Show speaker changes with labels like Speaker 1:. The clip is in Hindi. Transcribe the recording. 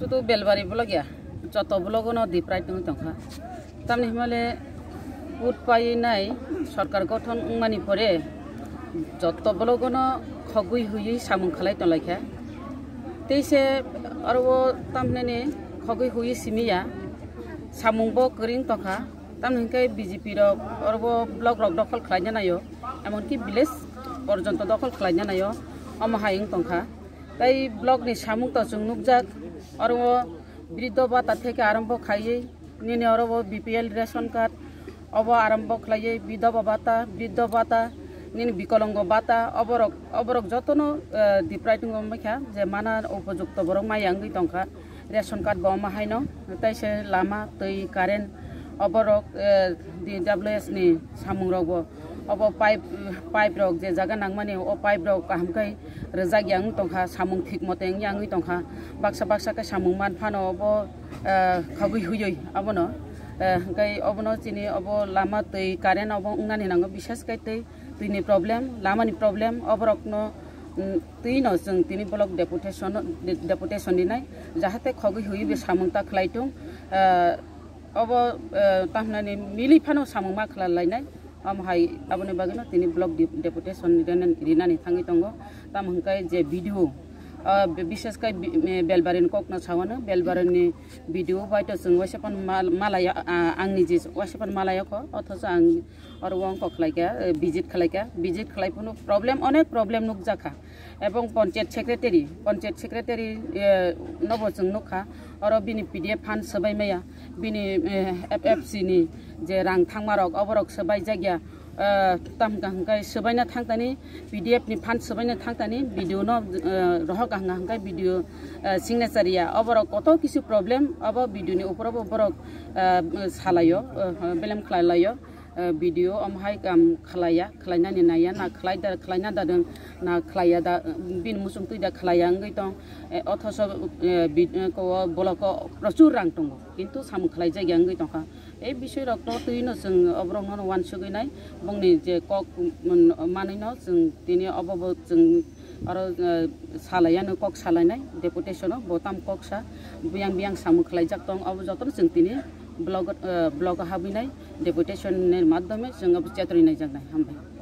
Speaker 1: तो बेलबारी ब्लग या जत ब्लग न दिप्राय दं तंखा तामनि हिमाले बुट पाई नाय सरकार गठन उमानि परे जत ब्लग न खगुई हुई सामुं खालाय तलायखा तेसे अरबो तामने खगुई हुई सिमिया सामुंबो करिं तंखा तामनिकै बीजेपी र अरबो ब्लग रक दखल खालायना नायो एमनकि विलेज पर्यन्त दखल खालायना नायो अमहायिं तंखा ताई ब्लग नि सामुं त जों नुकजाक और वो वृद्ध भाता থেকে आरम्भ खाइए निने और वो बीपीएल रेशन कार्ड अब आरम्भ खाइए विधवा भाता निने विकलांग भाता अबरक जतन दिप्रायटुंग मैखा जे माना उपयुक्त बरक मायांगै तंखा रेशन कार्ड बा माहायनो तैसे लामा दै कारेन्ट अबरक डब्ल्यूएस नि सामुं रगबो अब पाइप रक जे जागा नांगमानि ओ पाइप रक कामकै रजाग yang tongkha samung thik moteng yang tongkha baksa ka samung man phano obo khagui huyoi abono kai obono chini obo lama tei karen obo ungani nango bishas kai tei tini problem lama ni problem oborokno tei no jeng tini block deputation dinai jahate khagui hui be samung ta khlaitung obo tamnani mili phano samung ma khalainai amhai abone bagino tini block deputation rinani thangi tongo tam hangkai je video wishes kai belbarin kokna chawana belbarin video baito जों वासेपन मालाया आंनि जे वासेपन मालाया को अथच आं अरवं कखलाइका विजिट खालाइपुनो प्रॉब्लम अनेक प्रॉब्लम नुक जाखा एवं पंचायत सेक्रेटारी नबो जों नुखा और बिनि पीडीएफ फान सबाय मैया बिनि एफएफसी नि जे रां थांमारक अबरक सबाय जागिया तामगांगाय सबायना थांतानि पीडीएफ नि फान सबायना थांतानि भिडियो न रहगांगांगाय भिडियो सिग्नेचरिया अबरक कत किसु प्रॉब्लम अब भिडियो नि ऊपर बरक सालायो बेलेम खलायो भिडियो अमहाय काम खलायना नि नाया ना खलायना दादों ना खलाया दा बिन मुसुं तुइदा खलाया अंगै दं अथस को ब्लक प्रचुर रां दङ किन्तु साम खलाय जायगा अंगै दंखा ए विषय रक्त तुइनो जों अब्रंनो वान सुगैनाय बंनि जे कक मानैनो जों दिनै अबब जों आरो सालायानो कक सालायनाय डेपुटेशन बोताम ककसा बियां सामु खलाय जाक दं अब जतन जों दिनै ब्लग हाबिनाय डेपुटेशन नि माध्यमे जों अब चेत्रैनाय जानाय हामबाय।